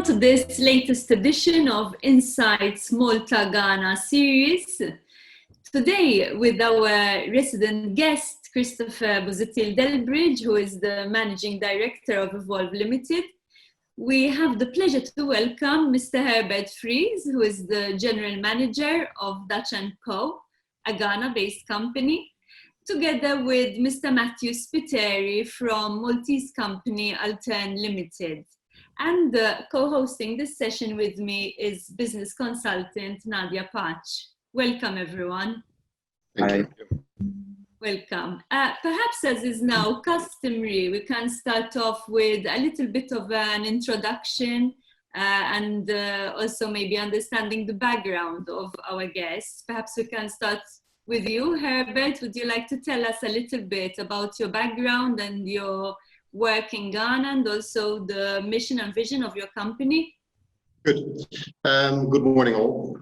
Welcome to this latest edition of Insights Malta Ghana series. Today with our resident guest, Christopher Busutil-Delbridge, who is the Managing Director of Evolve Limited. We have the pleasure to welcome Mr. Herbert Friese, who is the General Manager of Dutch & Co., a Ghana-based company, together with Mr. Matthew Spiteri from Maltese company Altern Limited. And co-hosting this session with me is business consultant Nadia Patch. Welcome, everyone. Thank you. Welcome. Perhaps as is now customary, we can start off with a little bit of an introduction and also maybe understanding the background of our guests. Perhaps we can start with you, Herbert. Would you like to tell us a little bit about your background and your work in Ghana and also the mission and vision of your company? Good. Good morning, all.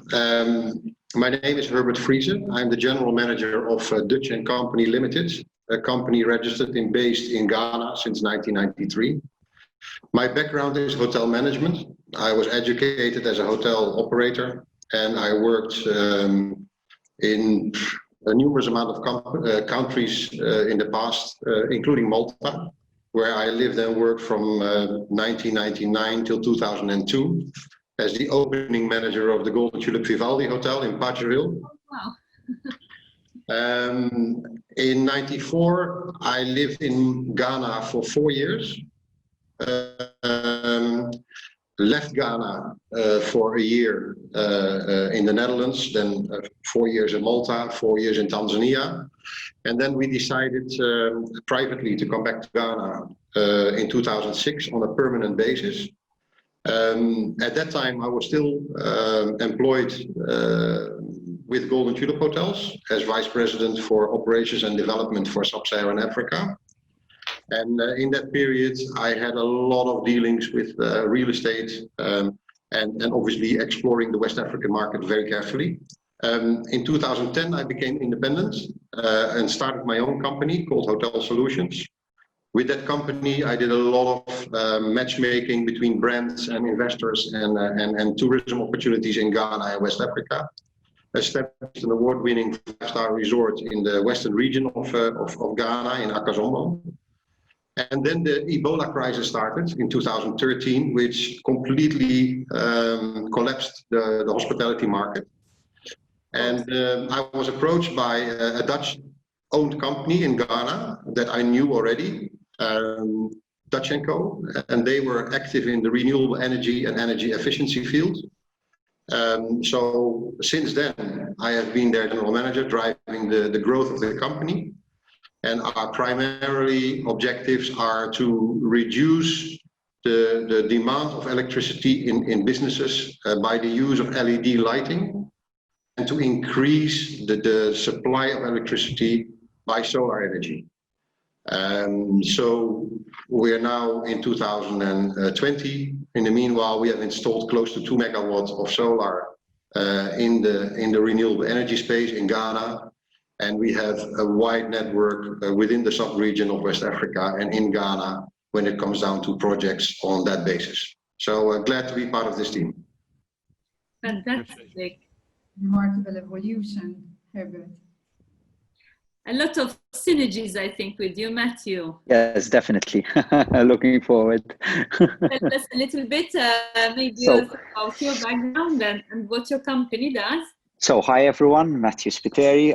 My name is Herbert Friese. I'm the General Manager of Dutch & Company Limited, a company registered and based in Ghana since 1993. My background is hotel management. I was educated as a hotel operator, and I worked in a numerous amount of countries in the past, including Malta, where I lived and worked from 1999 till 2002 as the opening manager of the Golden Tulip Vivaldi Hotel in Pagerville. Wow. In 94, I lived in Ghana for 4 years. Left Ghana for a year in the Netherlands, then 4 years in Malta, 4 years in Tanzania. And then we decided privately to come back to Ghana in 2006 on a permanent basis. At that time, I was still employed with Golden Tulip Hotels as Vice President for Operations and Development for Sub-Saharan Africa. And in that period, I had a lot of dealings with real estate and obviously exploring the West African market very carefully. In 2010, I became independent and started my own company called Hotel Solutions. With that company, I did a lot of matchmaking between brands and investors and tourism opportunities in Ghana and West Africa. Established an award-winning 5-star resort in the western region of Ghana in Akazombo. And then the Ebola crisis started in 2013, which completely collapsed the hospitality market. And I was approached by a Dutch-owned company in Ghana that I knew already, Dutch & Co. And they were active in the renewable energy and energy efficiency field. So since then, I have been their general manager, driving the growth of the company. And our primary objectives are to reduce the demand of electricity in businesses by the use of LED lighting, and to increase the supply of electricity by solar energy. So we're now in 2020. In the meanwhile, we have installed close to 2 megawatts of solar in the renewable energy space in Ghana. And we have a wide network within the sub-region of West Africa and in Ghana when it comes down to projects on that basis. So glad to be part of this team. Fantastic. Remarkable evolution, Herbert. A lot of synergies, I think, with you, Matthew. Yes, definitely. Looking forward. Tell us a little bit, maybe also about your background and what your company does. So, hi everyone, Matthew Spiteri.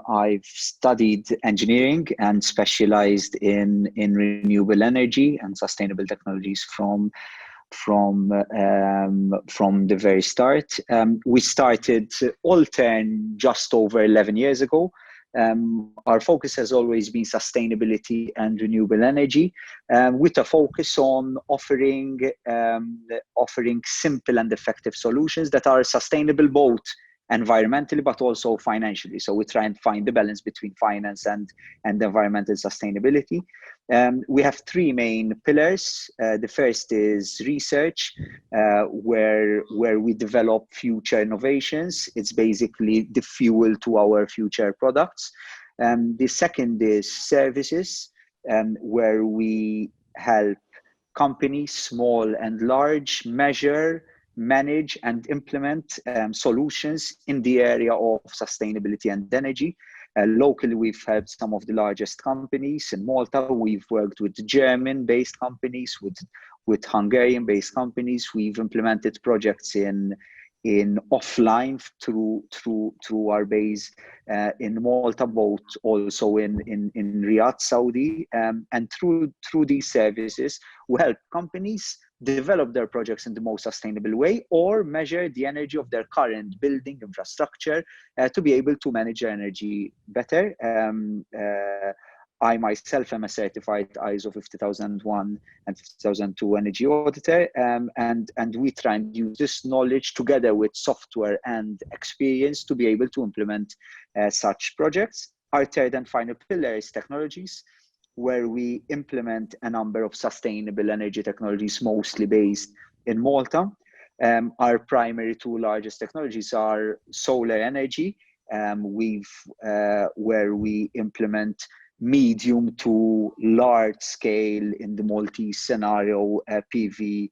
I've studied engineering and specialized in renewable energy and sustainable technologies from the very start. We started Altern just over 11 years ago. Our focus has always been sustainability and renewable energy, with a focus on offering simple and effective solutions that are sustainable both environmentally but also financially. So we try and find the balance between finance and environmental sustainability. We have 3 main pillars. The first is research, where we develop future innovations. It's basically the fuel to our future products. The second is services, where we help companies, small and large, measure, manage, and implement solutions in the area of sustainability and energy. Locally, we've helped some of the largest companies. In Malta, we've worked with German-based companies, with Hungarian-based companies. We've implemented projects in offline through our base in Malta, both also in Riyadh, Saudi, and through these services, we help companies develop their projects in the most sustainable way, or measure the energy of their current building infrastructure to be able to manage their energy better. I myself am a certified ISO 50001 and 50002 energy auditor, and we try and use this knowledge together with software and experience to be able to implement such projects. Our third and final pillar is technologies, where we implement a number of sustainable energy technologies, mostly based in Malta. Our primary two largest technologies are solar energy, where we implement medium to large scale in the Maltese scenario PV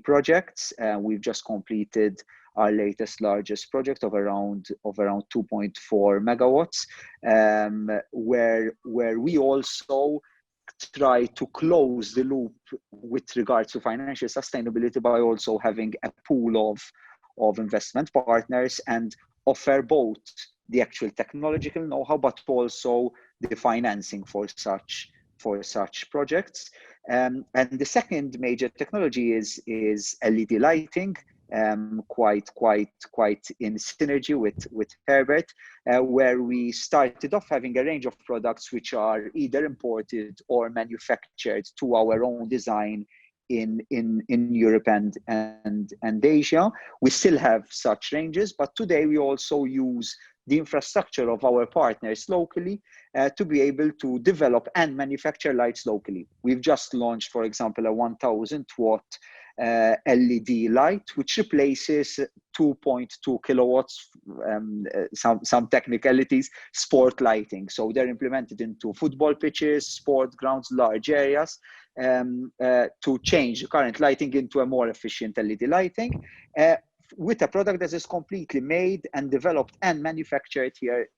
projects. We've just completed our latest largest project of around 2.4 megawatts, where we also try to close the loop with regards to financial sustainability by also having a pool of investment partners and offer both the actual technological know-how, but also the financing for such projects. And the second major technology is LED lighting, quite in synergy with Herbert, where we started off having a range of products which are either imported or manufactured to our own design in Europe and Asia. We still have such ranges, but today we also use the infrastructure of our partners locally to be able to develop and manufacture lights locally. We've just launched, for example, a 1000 watt LED light, which replaces 2.2 kilowatts, some technicalities, sport lighting. So they're implemented into football pitches, sport grounds, large areas, to change current lighting into a more efficient LED lighting, with a product that is completely made and developed and manufactured here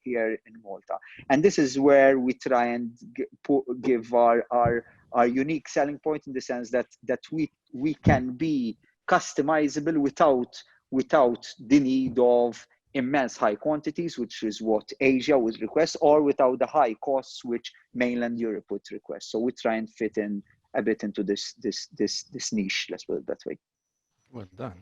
in Malta. And this is where we try and give our unique selling point, in the sense that we can be customizable without the need of immense high quantities, which is what Asia would request, or without the high costs which mainland Europe would request. So we try and fit in a bit into this niche, let's put it that way. Well done.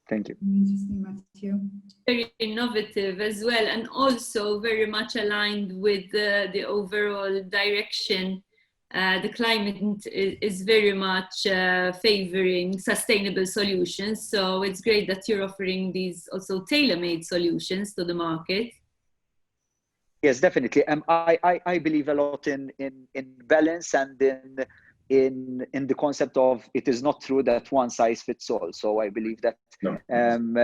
Thank you. Interesting, Matthew. Very innovative as well, and also very much aligned with the overall direction. The climate is very much favoring sustainable solutions. So it's great that you're offering these also tailor-made solutions to the market. Yes, definitely. I believe a lot in balance and in the concept of, it is not true that one size fits all. So I believe that an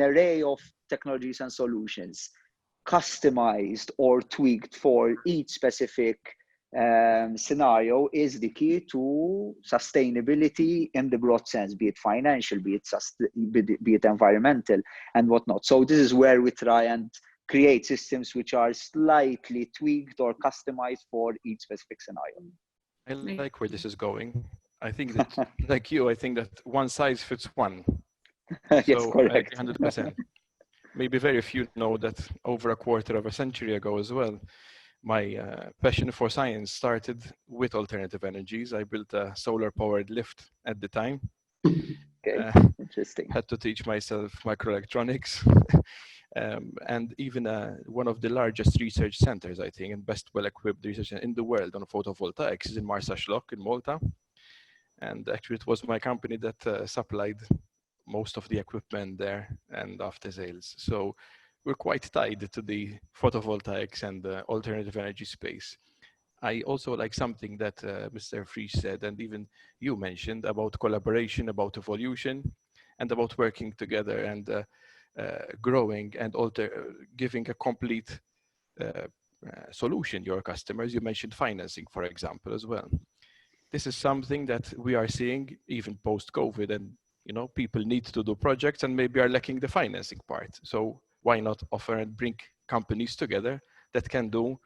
array of technologies and solutions customized or tweaked for each specific scenario is the key to sustainability in the broad sense, be it financial, be it environmental and whatnot. So this is where we try and create systems which are slightly tweaked or customized for each specific scenario. I like where this is going. I think that, like you, I think that one size fits one. Yes, so correct. 100%. Maybe very few know that over a quarter of a century ago as well, my passion for science started with alternative energies. I built a solar-powered lift at the time. Okay, interesting. Had to teach myself microelectronics. And even one of the largest research centers, I think, and best well-equipped research in the world on photovoltaics is in Marsaxlokk in Malta. And actually it was my company that supplied most of the equipment there and after sales. So we're quite tied to the photovoltaics and the alternative energy space. I also like something that Mr. Friese said, and even you mentioned, about collaboration, about evolution, and about working together and growing and giving a complete solution to your customers. You mentioned financing, for example, as well. this is something that we are seeing even post-COVID, and people need to do projects and maybe are lacking the financing part. So why not offer and bring companies together that can do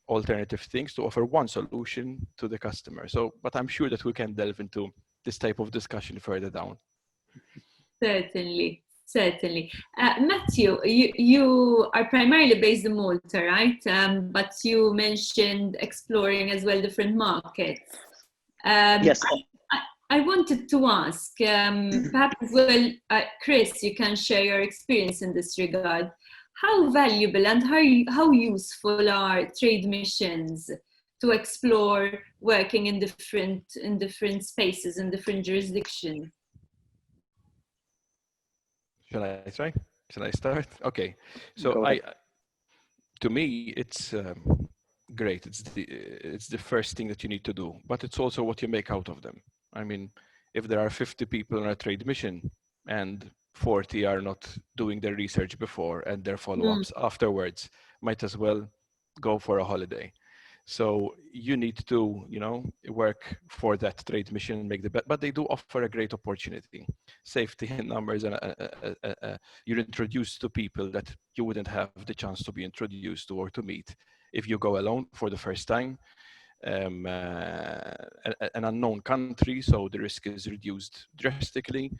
alternative things to offer one solution to the customer? So, but I'm sure that we can delve into this type of discussion further down. Certainly. Matthew, you are primarily based in Malta, right? But you mentioned exploring as well different markets. Yes. I wanted to ask, perhaps as well, Chris, you can share your experience in this regard. How valuable and how useful are trade missions to explore working in different spaces, in different jurisdictions? Shall I start? Okay. So to me, it's great. It's the first thing that you need to do, but it's also what you make out of them. I mean, if there are 50 people on a trade mission and 40 are not doing their research before and their follow-ups afterwards, might as well go for a holiday. So you need to, work for that trade mission and make the bet. But they do offer a great opportunity, safety in numbers, and you're introduced to people that you wouldn't have the chance to be introduced to or to meet if you go alone for the first time. An unknown country, so the risk is reduced drastically,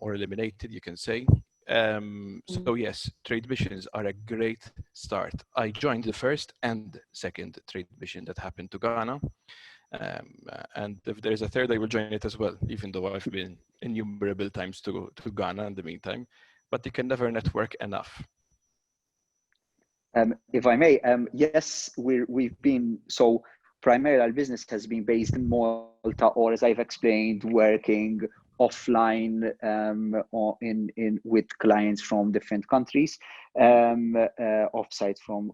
or eliminated, you can say. So yes, trade missions are a great start. I joined the first and second trade mission that happened to Ghana. And if there's a third, I will join it as well, even though I've been innumerable times to Ghana in the meantime. But you can never network enough. If I may, yes, we've been, so primarily our business has been based in Malta, or as I've explained, working offline with clients from different countries, offsite from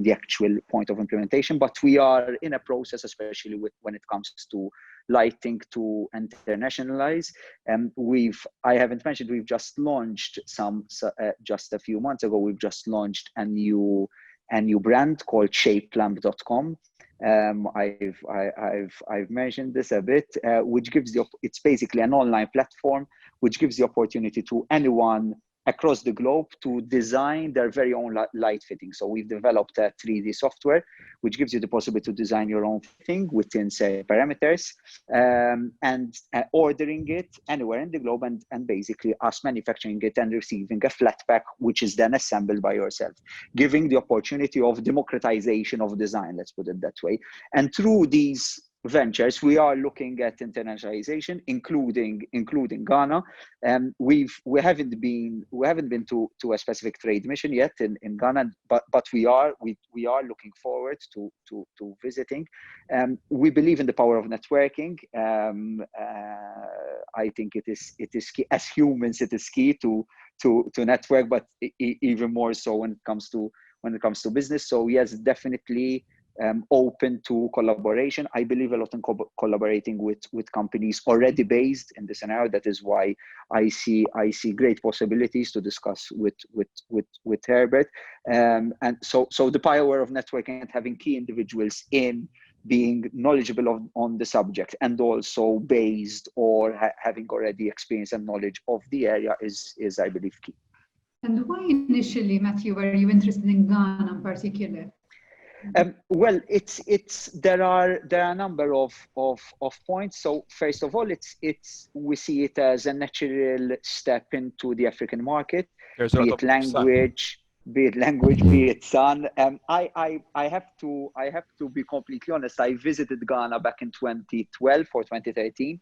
the actual point of implementation. But we are in a process, especially when it comes to lighting, to internationalize. I haven't mentioned, we've just launched just a few months ago, we've just launched a new brand called shapelamp.com. I've mentioned this a bit, which gives it's basically an online platform which gives the opportunity to anyone across the globe to design their very own light fitting. So we've developed a 3D software which gives you the possibility to design your own thing within set parameters, and ordering it anywhere in the globe, and basically us manufacturing it and receiving a flat pack which is then assembled by yourself, giving the opportunity of democratization of design, let's put it that way. And through these ventures, we are looking at internationalization, including Ghana. We haven't been to a specific trade mission yet in Ghana, but we are looking forward to visiting. We believe in the power of networking. I think it is key. As humans, it is key to network, but even more so when it comes to business. So yes, definitely open to collaboration. I believe a lot in collaborating with companies already based in the scenario. That is why I see great possibilities to discuss with Herbert. And so the power of networking and having key individuals in being knowledgeable on the subject, and also based or having already experience and knowledge of the area is I believe key. And why initially, Matthew, were you interested in Ghana in particular? Well, there are a number of points. So first of all, we see it as a natural step into the African market, be it language, be it sun. I have to be completely honest. I visited Ghana back in 2012 or 2013,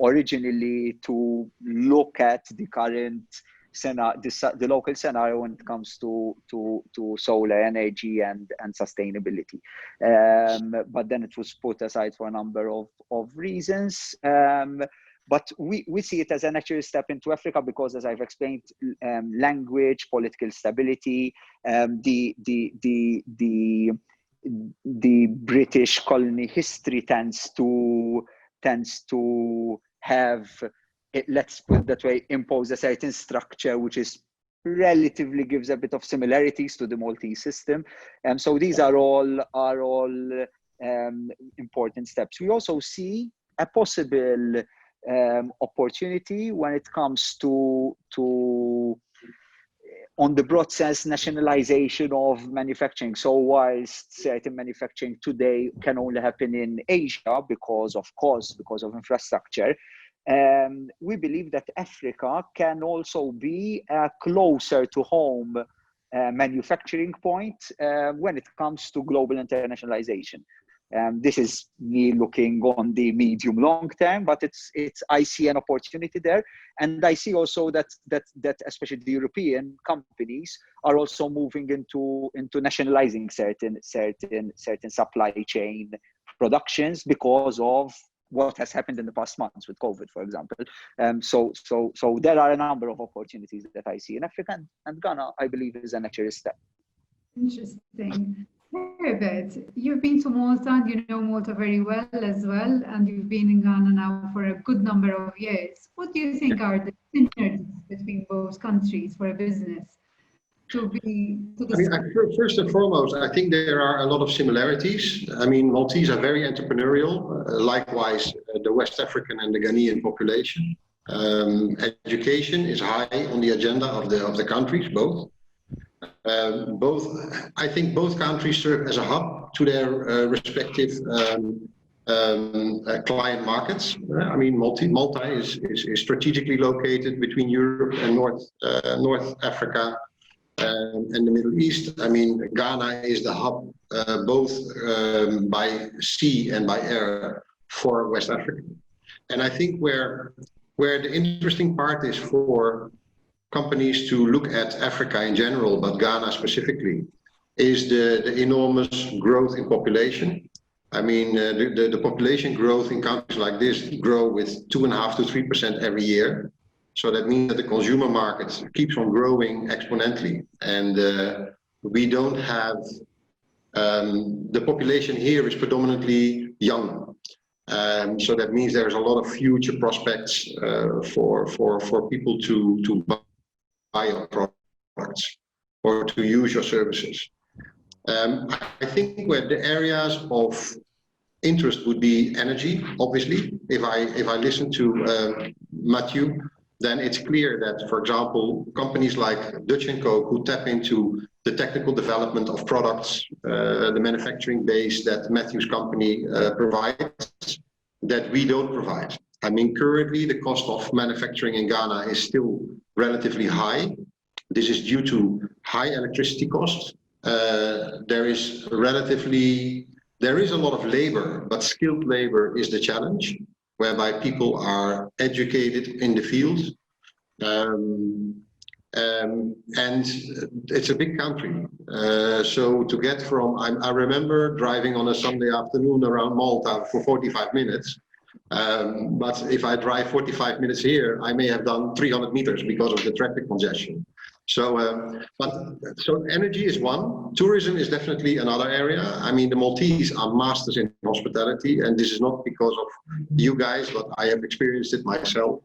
originally to look at the current the local scenario when it comes to solar energy and sustainability, but then it was put aside for a number of reasons. But we see it as a natural step into Africa because, as I've explained, language, political stability, the British colony history tends to have, let's put it that way, impose a certain structure which is relatively gives a bit of similarities to the Maltese system. And so these are all important steps. We also see a possible opportunity when it comes to on the broad sense, nationalization of manufacturing. So whilst certain manufacturing today can only happen in Asia because of cost, because of infrastructure, we believe that Africa can also be a closer to home manufacturing point when it comes to global internationalization. This is me looking on the medium long term, but I see an opportunity there, and I see also that especially the European companies are also moving into nationalizing certain supply chain productions because of what has happened in the past months with COVID, for example. So there are a number of opportunities that I see in Africa, and Ghana, I believe, is a natural step. Interesting. Herbert, you've been to Malta and you know Malta very well as well, and you've been in Ghana now for a good number of years. What do you think are the synergies between both countries for a business First and foremost, I think there are a lot of similarities. I mean, Maltese are very entrepreneurial. Likewise, the West African and the Ghanaian population. Education is high on the agenda of the countries, both. I think both countries serve as a hub to their respective client markets. I mean, Malta is strategically located between Europe and North Africa and the Middle East. I mean, Ghana is the hub both by sea and by air for West Africa. And I think where the interesting part is for companies to look at Africa in general, but Ghana specifically, is the enormous growth in population. I mean, the population growth in countries like this grow with 2.5 to 3% every year. So that means that the consumer market keeps on growing exponentially. And we don't have, the population here is predominantly young. So that means there's a lot of future prospects for people to buy your products or to use your services. I think where the areas of interest would be energy, obviously. If I listen to Matthew, then it's clear that, for example, companies like Dutch & Co, who tap into the technical development of products, the manufacturing base that Matthew's company provides, that we don't provide. I mean, currently the cost of manufacturing in Ghana is still relatively high. This is due to high electricity costs. There is a lot of labor, but skilled labor is the challenge, whereby people are educated in the field. And it's a big country. So to get from, I remember driving on a Sunday afternoon around Malta for 45 minutes. But if I drive 45 minutes here, I may have done 300 meters because of the traffic congestion. So energy is one. Tourism is definitely another area. I mean, the Maltese are masters in hospitality, and this is not because of you guys, but I have experienced it myself.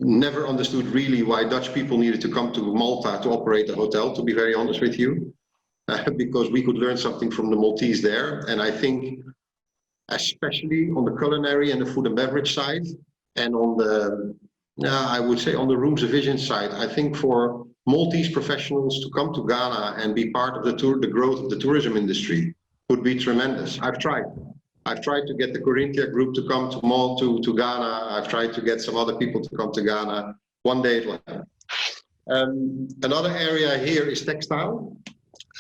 Never understood really why Dutch people needed to come to Malta to operate a hotel, to be very honest with you, because we could learn something from the Maltese there. And I think, especially on the culinary and the food and beverage side, and on the, I would say on the rooms division side, I think for Maltese professionals to come to Ghana and be part of the growth of the tourism industry would be tremendous. I've tried to get the Corinthia group to come to Ghana. I've tried to get some other people to come to Ghana. One day it will happen. Another area here is textile.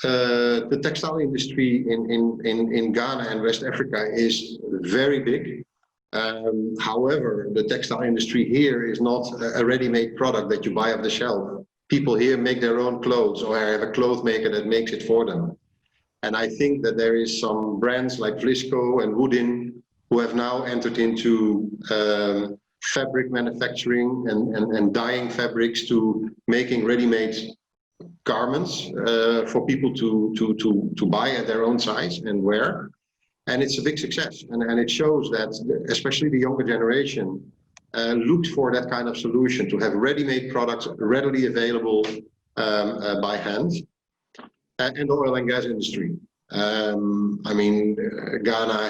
The textile industry in Ghana and West Africa is very big. However, the textile industry here is not a ready-made product that you buy off the shelf. People here make their own clothes, or have a cloth maker that makes it for them. And I think that there is some brands like Vlisco and Woodin who have now entered into fabric manufacturing and dyeing fabrics to making ready-made garments for people to buy at their own size and wear. And it's a big success. And it shows that especially the younger generation looks for that kind of solution, to have ready-made products readily available by hand. And the oil and gas industry. I mean, Ghana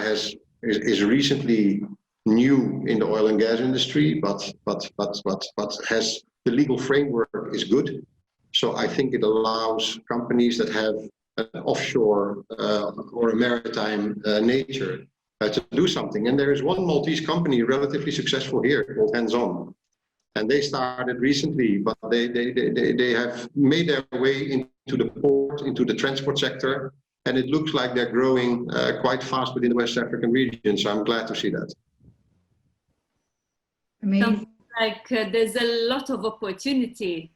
is recently new in the oil and gas industry, but has the legal framework is good. So I think it allows companies that have an offshore or a maritime nature to do something. And there is one Maltese company relatively successful here called Hands-On. And they started recently, but they have made their way into the port, into the transport sector. And it looks like they're growing quite fast within the West African region. So I'm glad to see that. Amazing. Sounds like there's a lot of opportunity.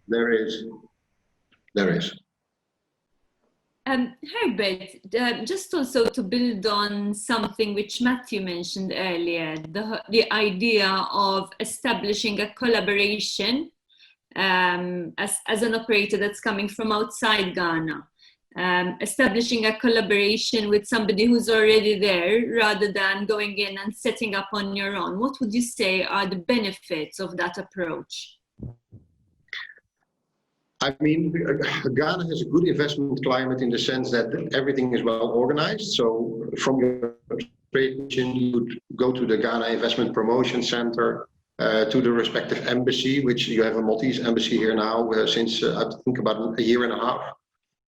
There is. Herbert, just also to build on something which Matthew mentioned earlier, the idea of establishing a collaboration as an operator that's coming from outside Ghana, establishing a collaboration with somebody who's already there rather than going in and setting up on your own. What would you say are the benefits of that approach? I mean, Ghana has a good investment climate in the sense that everything is well organized. So from your trade mission, you would go to the Ghana Investment Promotion Center, to the respective embassy, which you have a Maltese embassy here now since I think about a year and a half.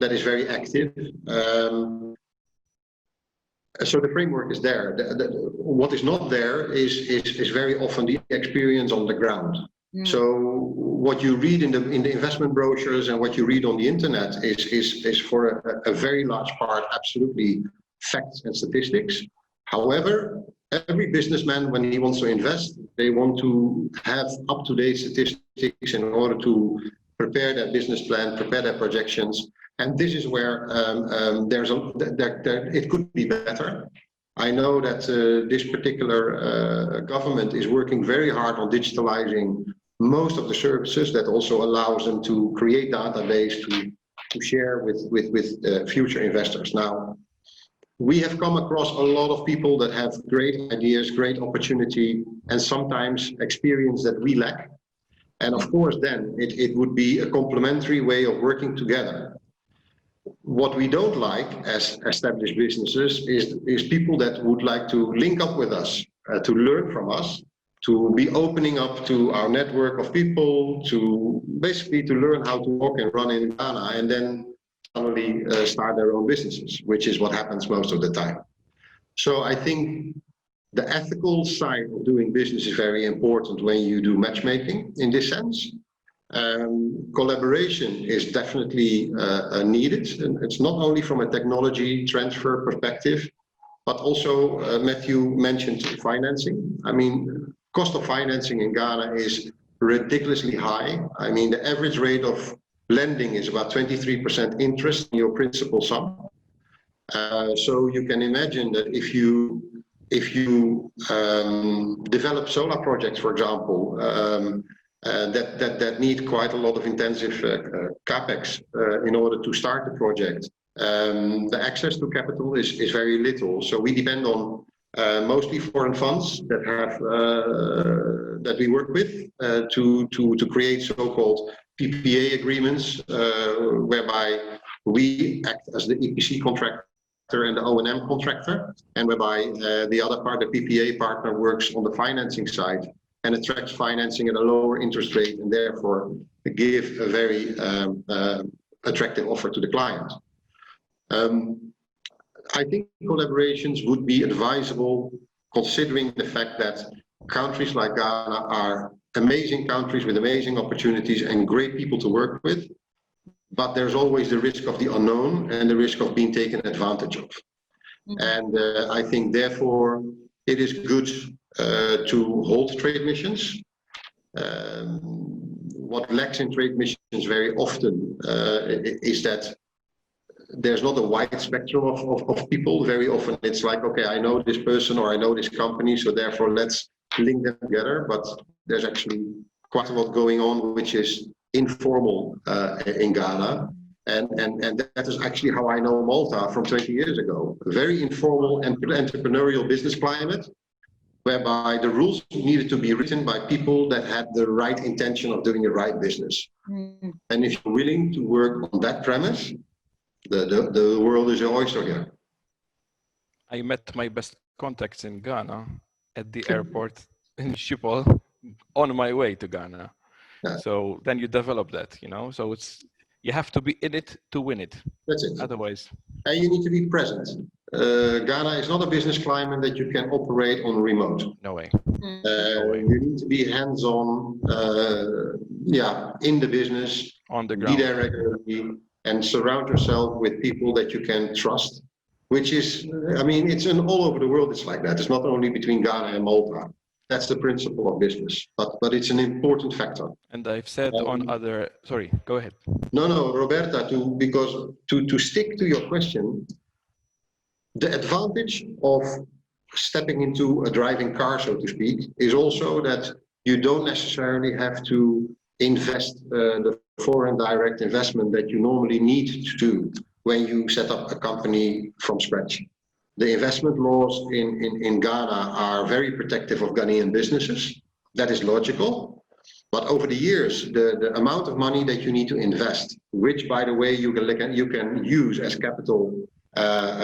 That is very active. So the framework is there. What is not there is very often the experience on the ground. So what you read in the investment brochures and what you read on the internet is for a very large part absolutely facts and statistics. However, every businessman, when he wants to invest, they want to have up-to-date statistics in order to prepare their business plan, prepare their projections. And this is where it could be better. I know that this particular government is working very hard on digitalizing most of the services. That also allows them to create database to share with future investors. Now, we have come across a lot of people that have great ideas, great opportunity, and sometimes experience that we lack. And of course, then it would be a complementary way of working together. What we don't like as established businesses is people that would like to link up with us, to learn from us, to be opening up to our network of people, to basically to learn how to walk and run in Ghana, and then suddenly start their own businesses, which is what happens most of the time. So I think the ethical side of doing business is very important when you do matchmaking in this sense. Collaboration is definitely needed, and it's not only from a technology transfer perspective, but also Matthew mentioned financing. I mean, cost of financing in Ghana is ridiculously high. I mean, the average rate of lending is about 23% interest in your principal sum. So you can imagine that if you develop solar projects, for example, that need quite a lot of intensive capex in order to start the project, the access to capital is very little. So we depend on mostly foreign funds that have that we work with to create so-called PPA agreements, whereby we act as the EPC contractor and the O&M contractor, and whereby the other part, the PPA partner, works on the financing side and attracts financing at a lower interest rate, and therefore give a very attractive offer to the client. I think collaborations would be advisable, considering the fact that countries like Ghana are amazing countries with amazing opportunities and great people to work with, but there's always the risk of the unknown and the risk of being taken advantage of. And I think therefore it is good to hold trade missions. What lacks in trade missions very often is that there's not a wide spectrum of people. Very often it's like, okay, I know this person or I know this company, so therefore let's link them together. But there's actually quite a lot going on which is informal in Ghana. And that is actually how I know Malta from 20 years ago. A very informal and entrepreneurial business climate, whereby the rules needed to be written by people that had the right intention of doing the right business. And if you're willing to work on that premise, The world is your oyster here. I met my best contacts in Ghana at the airport in Schiphol on my way to Ghana. Yeah. So then you develop that, you know, so you have to be in it to win it. That's it. Otherwise. And you need to be present. Ghana is not a business climate that you can operate on remote. No way. You need to be hands-on, in the business, On the be ground. there regularly, and surround yourself with people that you can trust. Which is, I mean, it's all over the world. It's like that. It's not only between Ghana and Malta. That's the principle of business, but it's an important factor. And I've said on other. Sorry, go ahead. No, Roberta. To stick to your question, the advantage of stepping into a driving car, so to speak, is also that you don't necessarily have to invest the foreign direct investment that you normally need to do when you set up a company from scratch. The investment laws in Ghana are very protective of Ghanaian businesses. That is logical. But over the years, the amount of money that you need to invest, which, by the way, you can use as capital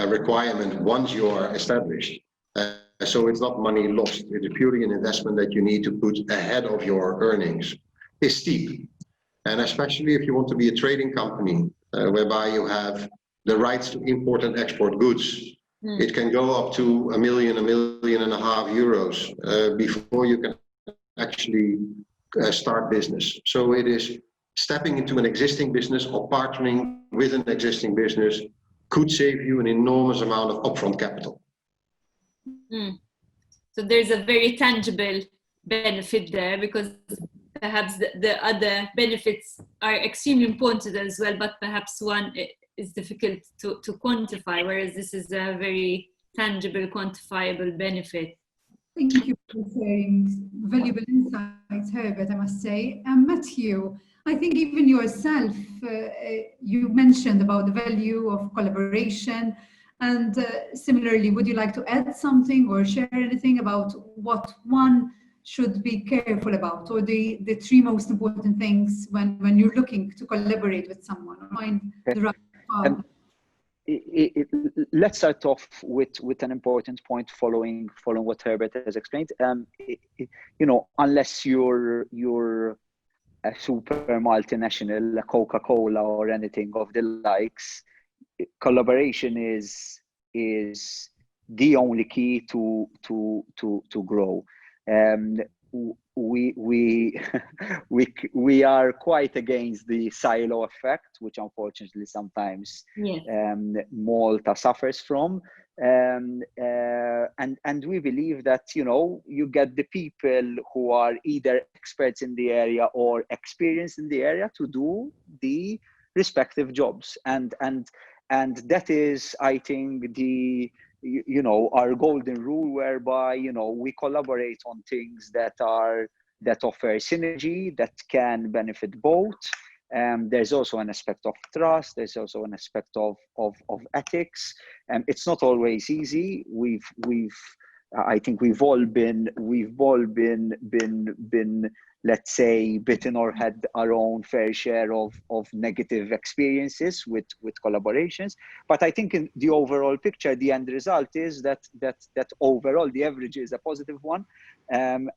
requirement once you are established. So it's not money lost. It's purely an investment that you need to put ahead of your earnings. Is steep. And especially if you want to be a trading company, whereby you have the rights to import and export goods. It can go up to €1 million, €1.5 million before you can actually start business. So it is stepping into an existing business or partnering with an existing business could save you an enormous amount of upfront capital. So there's a very tangible benefit there, because perhaps the other benefits are extremely important as well, but perhaps one is difficult to quantify, whereas this is a very tangible, quantifiable benefit. Thank you for sharing valuable insights, Herbert, I must say. Matthew, I think even yourself, you mentioned about the value of collaboration. And similarly, would you like to add something or share anything about what one should be careful about, or the three most important things when you're looking to collaborate with someone or find the right partner? Let's start off with an important point following what Herbert has explained. Unless you're a super multinational, a Coca-Cola or anything of the likes, collaboration is the only key to grow. We are quite against the silo effect, which unfortunately sometimes Malta suffers from, and we believe that you get the people who are either experts in the area or experienced in the area to do the respective jobs, and that is, I think, our golden rule, whereby we collaborate on things that offer synergy, that can benefit both. There's also an aspect of trust. There's also an aspect of ethics, and it's not always easy. I think we've all been let's say, bitten or had our own fair share of negative experiences with collaborations. But I think in the overall picture, the end result is that overall the average is a positive one, and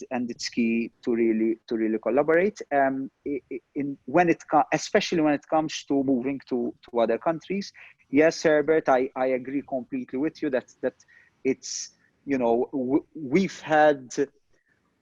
it's key to really collaborate. Especially when it comes to moving to other countries. Yes, Herbert, I agree completely with you that it's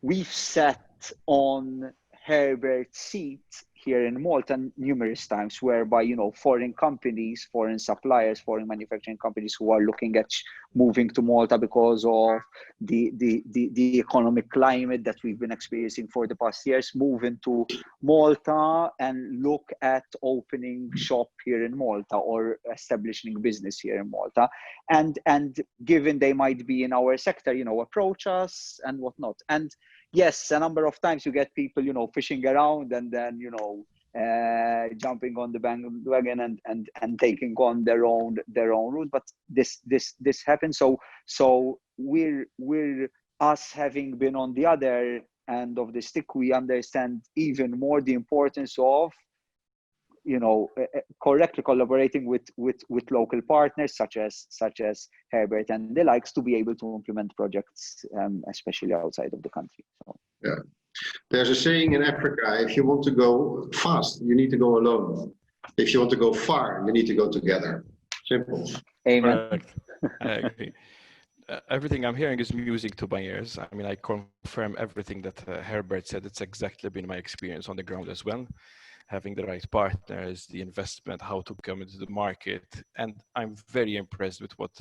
we've sat on Herbert's seat here in Malta numerous times, whereby foreign companies, foreign suppliers, foreign manufacturing companies who are looking at moving to Malta because of the economic climate that we've been experiencing for the past years, move into Malta and look at opening shop here in Malta or establishing business here in Malta, and given they might be in our sector, approach us and whatnot. And yes, a number of times you get people, fishing around and then, jumping on the bandwagon and taking on their own route. But this happens. So we're us having been on the other end of the stick, we understand even more the importance of correctly collaborating with local partners such as Herbert and the likes to be able to implement projects, especially outside of the country. So. Yeah, there's a saying in Africa: if you want to go fast, you need to go alone. If you want to go far, you need to go together. Simple. Amen. Correct. I agree. Everything I'm hearing is music to my ears. I mean, I confirm everything that Herbert said. It's exactly been my experience on the ground as well. Having the right partners, the investment, how to come into the market. And I'm very impressed with what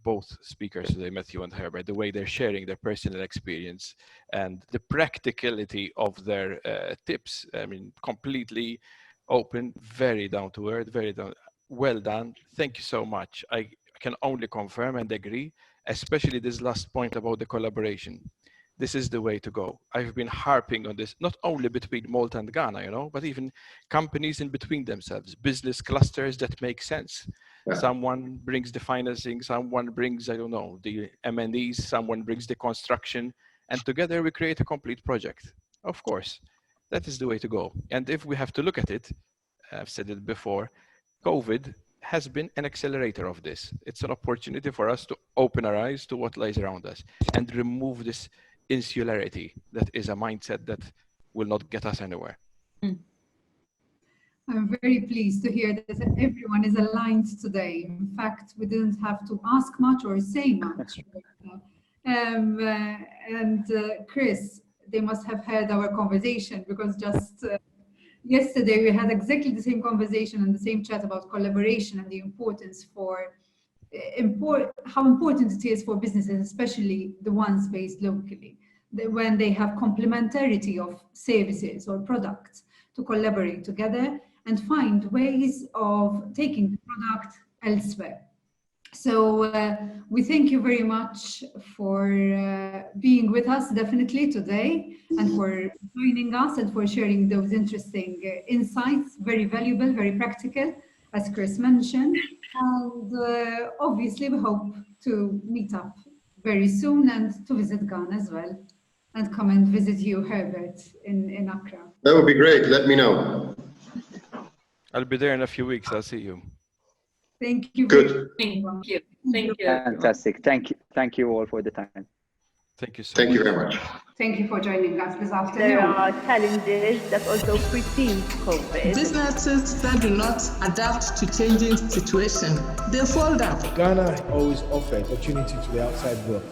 both speakers today, Matthew and Herbert, the way they're sharing their personal experience and the practicality of their tips. I mean, completely open, very down to earth, well done. Thank you so much. I can only confirm and agree, especially this last point about the collaboration. This is the way to go. I've been harping on this, not only between Malta and Ghana, but even companies in between themselves, business clusters that make sense. Yeah. Someone brings the financing, someone brings, the M&Es, someone brings the construction, and together we create a complete project. Of course, that is the way to go. And if we have to look at it, I've said it before, COVID has been an accelerator of this. It's an opportunity for us to open our eyes to what lies around us and remove this insularity that is a mindset that will not get us anywhere. I'm very pleased to hear that everyone is aligned today. In fact, we didn't have to ask much or say much. Chris, they must have heard our conversation, because just yesterday we had exactly the same conversation and the same chat about collaboration and the importance how important it is for businesses, especially the ones based locally, when they have complementarity of services or products, to collaborate together and find ways of taking the product elsewhere. So we thank you very much for being with us definitely today, and for joining us and for sharing those interesting insights, very valuable, very practical, as Chris mentioned. And obviously we hope to meet up very soon and to visit Ghana as well, and come and visit you, Herbert, in Accra. That would be great. Let me know. I'll be there in a few weeks. I'll see you. Thank you. Good. Thank you. Thank you. Fantastic. Thank you all for the time. Thank you so much. Thank you very much. Thank you for joining us this afternoon. There are challenges that also precede COVID. Businesses that do not adapt to changing situations, they fall down. Ghana always offers opportunity to the outside world.